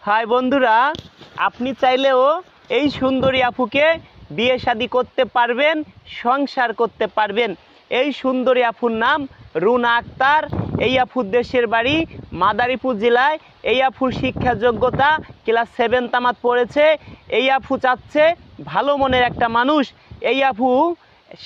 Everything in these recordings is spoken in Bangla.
হাই বন্ধুরা, আপনি চাইলেও এই সুন্দরী আপুকে বিয়ে শাদী করতে পারবেন, সংসার করতে পারবেন। এই সুন্দরী আপুর নাম রুনা আক্তার। এই আপুর দেশের বাড়ি মাদারীপুর জেলায়। এই আপুর শিক্ষা যোগ্যতা ক্লাস 7 তামাত পড়েছে। এই আপু চাচ্ছে ভালো মনের একটা মানুষ। এই আপু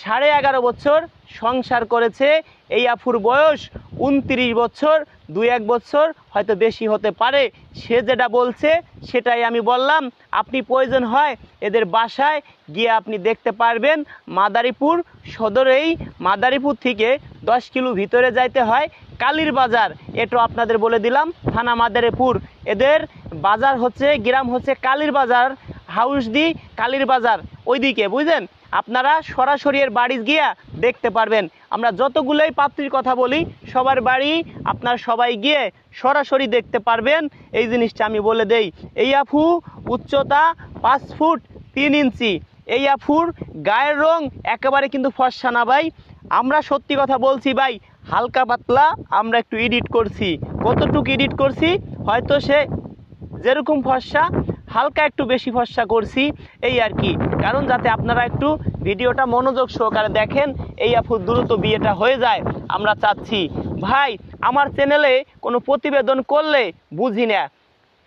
11.5 বছর সংসার করেছে। এই আপুর বয়স 29 বছর, 2-1 বছর হয়তো বেশি হতে পারে। সে যেটা বলছে সেটাই আমি বললাম। আপনি প্রয়োজন হয় এদের বাসায় গিয়ে আপনি দেখতে পারবেন। মাদারীপুর সদরেই, মাদারীপুর থেকে 10 কিলো ভিতরে যাইতে হয় কালীর বাজার। এটাও আপনাদের বলে দিলাম, থানা মাদারীপুর। এদের বাজার হচ্ছে, গ্রাম হচ্ছে কালীর বাজার, হাউসদি কালীর বাজার ওইদিকে, বুঝলেন? আপনারা সরাসরি এর বাড়ি গিয়া দেখতে পারবেন। আমরা যতগুলোই পাত্রীর কথা বলি সবার বাড়ি আপনার সবাই গিয়ে সরাসরি দেখতে পারবেন। এই জিনিসটা আমি বলে দেই। এই আপু উচ্চতা 5 ফুট 3 ইঞ্চি। এই আফুর গায়ের রং একেবারে কিন্তু ফর্সা না ভাই, আমরা সত্যি কথা বলছি ভাই। হালকা পাতলা আমরা একটু এডিট করছি। কতটুকু এডিট করছি, হয়তো সে যেরকম ফর্সা হালকা একটু বেশি ফর্সা করছি, এই আর কি। কারণ যাতে আপনারা একটু ভিডিওটা মনোযোগ সহকারে দেখেন, এই আপুর দ্রুত বিয়েটা হয়ে যায় আমরা চাচ্ছি। ভাই আমার চ্যানেলে কোনো প্রতিবেদন করলে বুঝি না,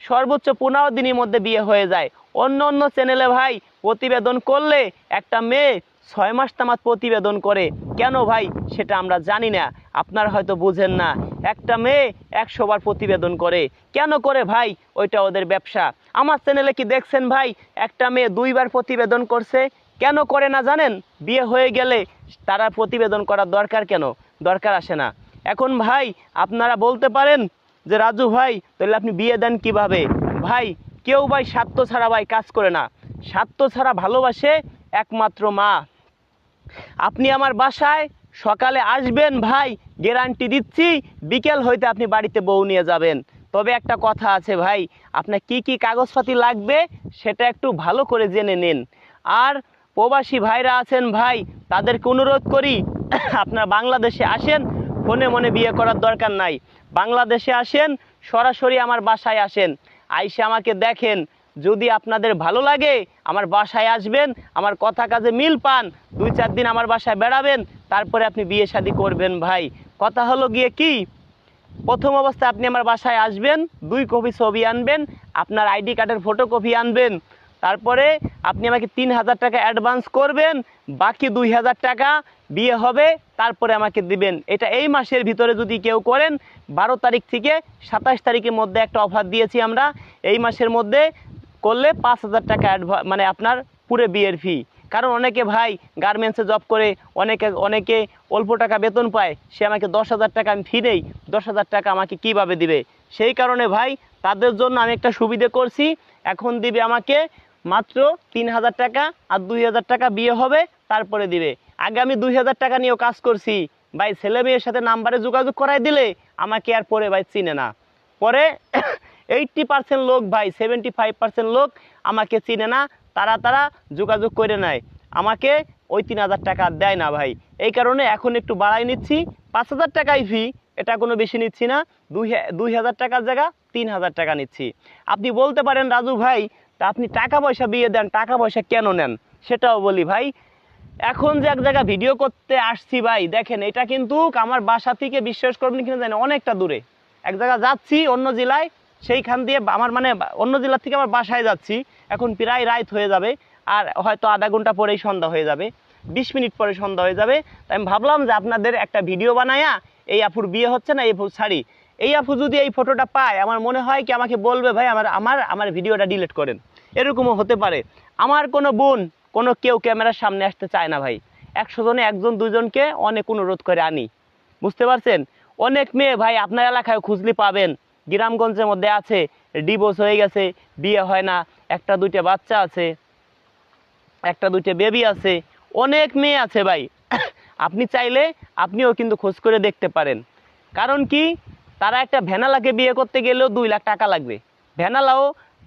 সর্বোচ্চ 15 দিনের মধ্যে বিয়ে হয়ে যায়। অন্য অন্য চ্যানেলে ভাই প্রতিবেদন করলে একটা মেয়ে 6 মাস তামাত প্রতিবেদন করে। কেন ভাই সেটা আমরা জানি না, আপনারা হয়তো বুঝেন না। একটা মেয়ে 100 বার প্রতিবেদন করে, কেন করে ভাই? ওইটা ওদের ব্যবসা। আমার চ্যানেলে কি দেখছেন ভাই একটা মেয়ে 2 বার প্রতিবেদন করছে? কেন করে না জানেন? বিয়ে হয়ে গেলে তারা প্রতিবেদন করার দরকার কেন? দরকার আসে না। এখন ভাই আপনারা বলতে পারেন যে রাজু ভাই তাহলে আপনি বিয়ে দেন কিভাবে? ভাই কেউ ভাই স্বার্থ ছাড়া ভাই কাজ করে না। স্বার্থ ছাড়া ভালোবাসে একমাত্র মা। আপনি আমার বাসায় সকালে আসবেন ভাই, গ্যারান্টি দিচ্ছি বিকেল হইতে আপনি বাড়িতে বউ নিয়ে যাবেন। তবে একটা কথা আছে ভাই, আপনার কি কি কাগজপাতি লাগবে সেটা একটু ভালো করে জেনে নিন। আর প্রবাসী ভাইরা আছেন ভাই, তাদেরকে অনুরোধ করি আপনারা বাংলাদেশে আসেন, মনে মনে বিয়ে করার দরকার নাই। বাংলাদেশে আসেন, সরাসরি আমার বাসায় আসেন, আইসে আমাকে দেখেন। যদি আপনাদের ভালো লাগে আমার বাসায় আসবেন, আমার কথা কাজে মিল পান, 2-4 দিন আমার বাসায় বেড়াবেন, তারপরে আপনি বিয়ে শাদী করবেন ভাই। কথা হলো গিয়ে কি, প্রথম অবস্থায় আপনি আমার বাসায় আসবেন, 2 কপি ছবি আনবেন, আপনার আইডি কার্ডের ফটোকপি আনবেন। তারপরে আপনি আমাকে 3000 টাকা অ্যাডভান্স করবেন, বাকি 2000 টাকা বিয়ে হবে তারপরে আমাকে দিবেন। এটা এই মাসের ভিতরে যদি কেউ করেন, 12 তারিখ থেকে 27 তারিখের মধ্যে একটা অফার দিয়েছি আমরা। এই মাসের মধ্যে করলে 5000 টাকা মানে আপনার পুরো বিয়ের ফি। কারণ অনেকে ভাই গার্মেন্টসে জব করে, অনেকে অল্প টাকা বেতন পায়, সে আমাকে 10,000 টাকা আমি ফি নেই, 10,000 টাকা আমাকে কিভাবে দিবে? সেই কারণে ভাই তাদের জন্য আমি একটা সুবিধে করছি। এখন দিবে আমাকে মাত্র 3000 টাকা, আর 2000 টাকা বিয়ে হবে তারপরে দিবে। আগে আমি 2000 টাকা নিয়েও কাজ করছি ভাই। ছেলে মেয়ের সাথে নাম্বারে যোগাযোগ করাই দিলে আমাকে আর পরে ভাই চিনে না। পরে 80% লোক ভাই, 75% লোক আমাকে চিনে না, তারা যোগাযোগ করে নেয়, আমাকে ওই 3000 টাকা দেয় না ভাই। এই কারণে এখন একটু বাড়াই নিচ্ছি, 5000 টাকাই ফি, এটা কোনো বেশি নিচ্ছি না। 2000 টাকার জায়গা 3000 টাকা নিচ্ছি। আপনি বলতে পারেন রাজু ভাই তা আপনি টাকা পয়সা বিয়ে দেন, টাকা পয়সা কেন নেন? সেটাও বলি ভাই। এখন যে এক জায়গায় ভিডিও করতে আসছি ভাই, দেখেন এটা কিন্তু আমার বাসা থেকে, বিশ্বাস করবেন কিনা জানি অনেকটা দূরে এক জায়গা যাচ্ছি, অন্য জেলায়। সেইখান দিয়ে আমার মানে অন্য জেলার থেকে আমার বাসায় যাচ্ছি। এখন প্রায় রাত হয়ে যাবে, আর হয়তো আধা ঘন্টা পরেই সন্ধ্যা হয়ে যাবে, 20 মিনিট পরে সন্ধ্যা হয়ে যাবে। তাই আমি ভাবলাম যে আপনাদের একটা ভিডিও বানায়া, এই আপুর বিয়ে হচ্ছে না, এই আপু ছাড়ি। এই আপু যদি এই ফটোটা পায়, আমার মনে হয় কি আমাকে বলবে ভাই আমার ভিডিওটা ডিলিট করেন। এরকমও হতে পারে। আমার কোনো বোন কোনো কেউ ক্যামেরার সামনে আসতে চায় না ভাই। 100 জনে 1-2জনকে অনেক অনুরোধ করে আনি, বুঝতে পারছেন? অনেক মেয়ে ভাই আপনার এলাকায় খুঁজলে পাবেন, গ্রামগঞ্জের মধ্যে আছে, ডিভোর্স হয়ে গেছে, বিয়ে হয় না, 1-2টা বাচ্চা আছে, 1-2টা বেবি আছে, অনেক মেয়ে আছে ভাই। আপনি চাইলে আপনিও কিন্তু খোঁজ করে দেখতে পারেন। কারণ কি, তারা একটা ভ্যানালাকে বিয়ে করতে গেলেও 2 লাখ টাকা লাগবে। ভ্যানালাও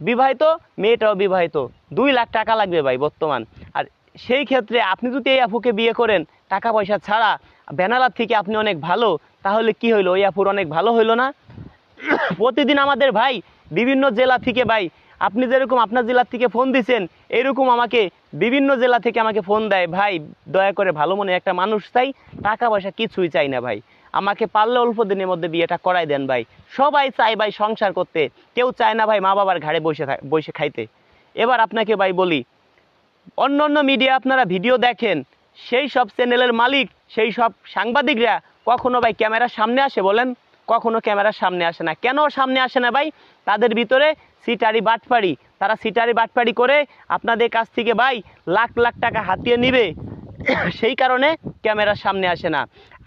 বিবাহিত, মেয়েটাও বিবাহিত, 2 লাখ টাকা লাগবে ভাই বর্তমান। আর সেই ক্ষেত্রে আপনি যদি এই আপুকে বিয়ে করেন টাকা পয়সা ছাড়া, ভ্যানালার থেকে আপনি অনেক ভালো, তাহলে কি হইলো? ওই আপুর অনেক ভালো হইলো না? প্রতিদিন আমাদের ভাই বিভিন্ন জেলা থেকে ভাই, আপনি যেরকম আপনার জেলা থেকে ফোন দিছেন, এরকম আমাকে বিভিন্ন জেলা থেকে আমাকে ফোন দেয়। ভাই দয়া করে ভালো মনে একটা মানুষ চাই, টাকা পয়সা কিছুই চাই না ভাই, আমাকে পারলে অল্প দিনের মধ্যে বিয়েটা করাই দেন ভাই। সবাই চায় ভাই সংসার করতে, কেউ চায় না ভাই মা বাবার ঘাড়ে বসে খাইতে। এবার আপনাকে ভাই বলি, অন্য অন্য মিডিয়া আপনারা ভিডিও দেখেন, সেই সব চ্যানেলের মালিক, সেই সব সাংবাদিকরা কখনো ভাই ক্যামেরার সামনে আসে বলেন? কখনো ক্যামেরার সামনে আসে না। কেন সামনে আসে না ভাই? তাদের ভিতরে সিটারি বাটপাড়ি, তারা সিটারি বাটপাড়ি করে আপনাদের কাছ থেকে ভাই লাখ লাখ টাকা হাতিয়ে নিবে, সেই কারণে ক্যামেরার সামনে আসে না।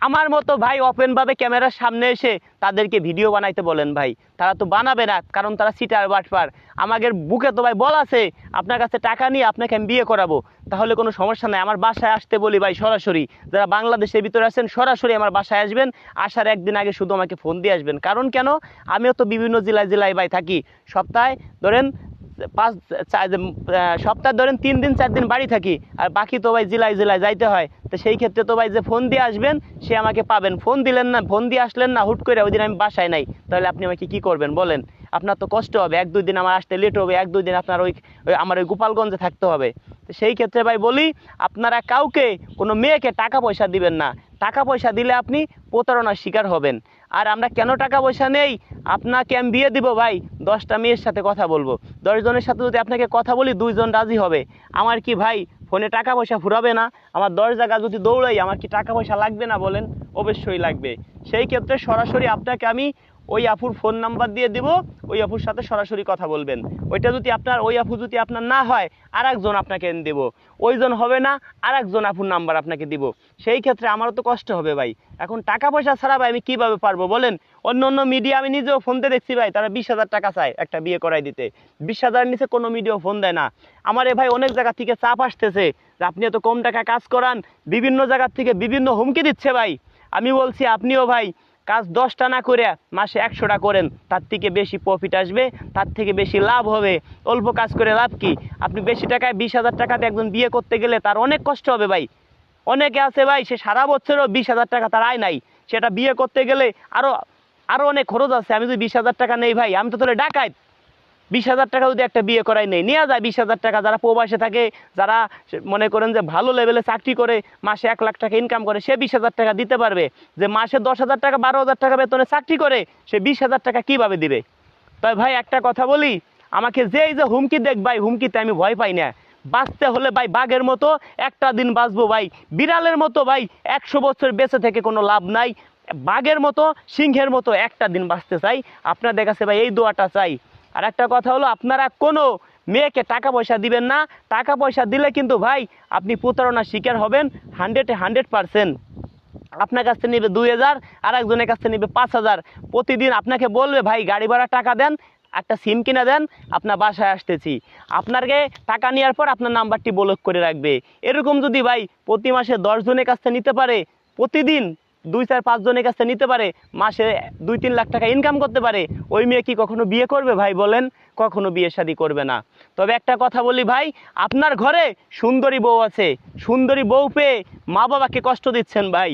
আমার মতো ভাই ওপেনভাবে ক্যামেরার সামনে এসে তাদেরকে ভিডিও বানাইতে বলেন ভাই, তারা তো বানাবে না, কারণ তারা সিটার বাটপার। আমাদের বুকে তো ভাই বল আছে, আপনার কাছে টাকা নিয়ে আপনাকে আমি বিয়ে করাবো, তাহলে কোনো সমস্যা নাই। আমার বাসায় আসতে বলি ভাই সরাসরি, যারা বাংলাদেশের ভিতরে আছেন সরাসরি আমার বাসায় আসবেন, আসার একদিন আগে শুধু আমাকে ফোন দিয়ে আসবেন। কারণ কেন, আমিও তো বিভিন্ন জেলায় জেলায় ভাই থাকি, সপ্তাহে ধরেন সপ্তাহে ধরেন 3 দিন 4 দিন বাড়ি থাকি, আর বাকি তো ভাই জেলায় জেলায় যাইতে হয়। তো সেই ক্ষেত্রে তো ভাই যে ফোন দিয়ে আসবেন সে আমাকে পাবেন, ফোন দিলেন না, ফোন দিয়ে আসলেন না, হুট করে ওই দিন আমি বাসায় নাই, তাহলে আপনি আমাকে কি করবেন বলেন? আপনার তো কষ্ট হবে, 1-2 দিন আমার আসতে লেট হবে, 1-2 দিন আপনার আমার ওই গোপালগঞ্জে থাকতে হবে। তো সেই ক্ষেত্রে ভাই বলি, আপনারা কাউকে কোনো মেয়েকে টাকা পয়সা দিবেন না, টাকা পয়সা দিলে আপনি প্রতারণার শিকার হবেন। আর আমরা কেন টাকা পয়সা নেই, আপনাকে আমি বিয়ে দিব ভাই, 10টা মেয়ের সাথে কথা বলবো, 10 জনের সাথে যদি আপনাকে কথা বলি 2 জন রাজি হবে, আমার কি ভাই ফোনে টাকা পয়সা ফুরাবে না? আমার 10 জায়গা যদি দৌড়াই আমার কি টাকা পয়সা লাগবে না বলেন? অবশ্যই লাগবে। সেই ক্ষেত্রে সরাসরি আপনাকে আমি ওই আপুর ফোন নাম্বার দিয়ে দিব, ওই আপুর সাথে সরাসরি কথা বলবেন। ওইটা যদি আপনার, ওই আপু যদি আপনার না হয় আরেকজন আপনাকে দেব, ওইজন হবে না আরেকজন আপুর নাম্বার আপনাকে দিব। সেই ক্ষেত্রে আমারও তো কষ্ট হবে ভাই। এখন টাকা পয়সা ছাড়া ভাই আমি কীভাবে পারবো বলেন? অন্য অন্য মিডিয়া আমি নিজেও ফোনতে দেখছি ভাই, তারা 20,000 টাকা চায় একটা বিয়ে করাই দিতে, 20,000 নিচে কোনো মিডিয়া ফোন দেয় না। আমারে ভাই অনেক জায়গা থেকে চাপ আসতেছে যে আপনি এত কম টাকা কাজ করান, বিভিন্ন জায়গা থেকে বিভিন্ন হুমকি দিচ্ছে ভাই। আমি বলছি আপনিও ভাই কাজ 10টা না করে মাসে 100টা করেন, তার থেকে বেশি প্রফিট আসবে, তার থেকে বেশি লাভ হবে। অল্প কাজ করে লাভ কি? আপনি বেশি টাকায় 20,000 টাকাতে একজন বিয়ে করতে গেলে তার অনেক কষ্ট হবে ভাই। অনেকে আছে ভাই সে সারা বছরও 20,000 টাকা তার আয় নাই, সেটা বিয়ে করতে গেলে আরও অনেক খরচ আছে। আমি যদি 20,000 টাকা নেই ভাই, আমি তো তাহলে ডাকাইত। 20,000 টাকা যদি একটা বিয়ে করাই নেওয়া যায় 20,000 টাকা, যারা প্রবাসে থাকে, যারা মনে করেন যে ভালো লেভেলে চাকরি করে মাসে 1 লাখ টাকা ইনকাম করে, সে 20,000 টাকা দিতে পারবে। যে মাসে 10,000 টাকা 12,000 টাকা বেতনে চাকরি করে সে 20,000 টাকা কীভাবে দিবে? তাই ভাই একটা কথা বলি, আমাকে যেই যে হুমকি দেখ ভাই, হুমকিতে আমি ভয় পাই না। বাঁচতে হলে ভাই বাঘের মতো একটা দিন বাঁচবো ভাই, বিড়ালের মতো ভাই 100 বছর বেঁচে থেকে কোনো লাভ নাই। বাঘের মতো সিংহের মতো একটা দিন বাঁচতে চাই, আপনাদের কাছে ভাই এই দোয়াটা চাই। আর একটা কথা হলো, আপনারা কোনো মেয়েকে টাকা পয়সা দিবেন না, টাকা পয়সা দিলে কিন্তু ভাই আপনি প্রতারণার শিকার হবেন 100% আপনার কাছ থেকে নেবে 2,000, আর একজনের কাছ থেকে নেবে 5,000। প্রতিদিন আপনাকে বলবে ভাই গাড়ি ভাড়া টাকা দেন, একটা সিম কিনে দেন, আপনার বাসায় আসতেছি। আপনাকে টাকা নেওয়ার পর আপনার নাম্বারটি ব্লক করে রাখবে। এরকম যদি ভাই প্রতি মাসে 10 জনের কাছ থেকে নিতে পারে, প্রতিদিন 2-4-5 জনের কাছে নিতে পারে, মাসে 2-3 লাখ টাকা ইনকাম করতে পারে, ওই মেয়ে কি কখনো বিয়ে করবে ভাই বলেন? কখনো বিয়ে শাদী করবে না। তবে একটা কথা বলি ভাই, আপনার ঘরে সুন্দরী বউ আছে, সুন্দরী বউ পেয়ে মা বাবাকে কষ্ট দিচ্ছেন ভাই,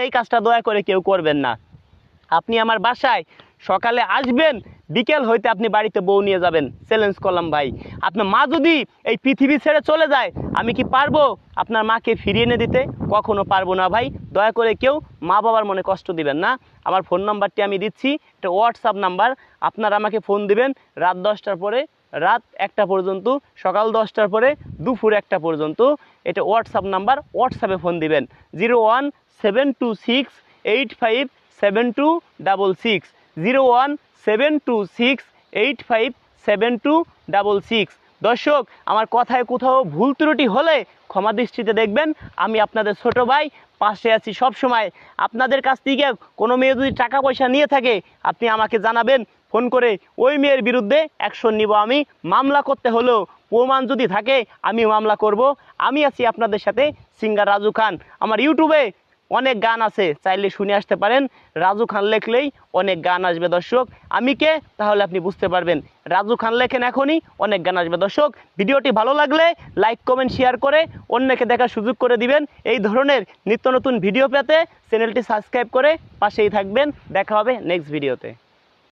এই কাজটা দয়া করে কেউ করবেন না। আপনি আমার বাসায় সকালে আসবেন, বিকেল হইতে আপনি বাড়িতে বউ নিয়ে যাবেন, চ্যালেঞ্জ করলাম ভাই। আপনার মা যদি এই পৃথিবী ছেড়ে চলে যায়, আমি কি পারবো আপনার মাকে ফিরিয়ে এনে দিতে? কখনো পারবো না ভাই। দয়া করে কেউ মা বাবার মনে কষ্ট দিবেন না। আমার ফোন নাম্বারটি আমি দিচ্ছি, এটা হোয়াটসঅ্যাপ নাম্বার। আপনারা আমাকে ফোন দিবেন রাত 10টার পরে, রাত 1টা পর্যন্ত, সকাল 10টার পরে, দুপুর 1টা পর্যন্ত। এটা হোয়াটসঅ্যাপ নাম্বার, হোয়াটসঅ্যাপে ফোন দিবেন 01726857266, 01726857266। দর্শক, আমার কথায় কোথাও ভুল ত্রুটি হলে ক্ষমা দৃষ্টিতে দেখবেন। আমি আপনাদের ছোট ভাই, পাশে আছি সব সময়। আপনাদের কাছ থেকে কোনো মেয়ে যদি টাকা পয়সা নিয়ে থাকে, আপনি আমাকে জানাবেন ফোন করে, ওই মেয়ের বিরুদ্ধে অ্যাকশন নিব আমি। মামলা করতে হলেও প্রমাণ যদি থাকে আমি মামলা করব। আমি আছি আপনাদের সাথে, সিঙ্গার রাজু খান। আমার ইউটিউবে অনেক গান আছে, চাইলে শুনে আসতে পারেন। রাজু খান লেখলেই অনেক গান আসবে দর্শক। আমি কে তাহলে আপনি বুঝতে পারবেন। রাজু খান লেখেন এখনই, অনেক গান আসবে দর্শক। ভিডিওটি ভালো লাগলে লাইক কমেন্ট শেয়ার করে অন্যকে দেখার সুযোগ করে দিবেন। এই ধরনের নিত্য নতুন ভিডিও পেতে চ্যানেলটি সাবস্ক্রাইব করে পাশেই থাকবেন। দেখা হবে নেক্সট ভিডিওতে।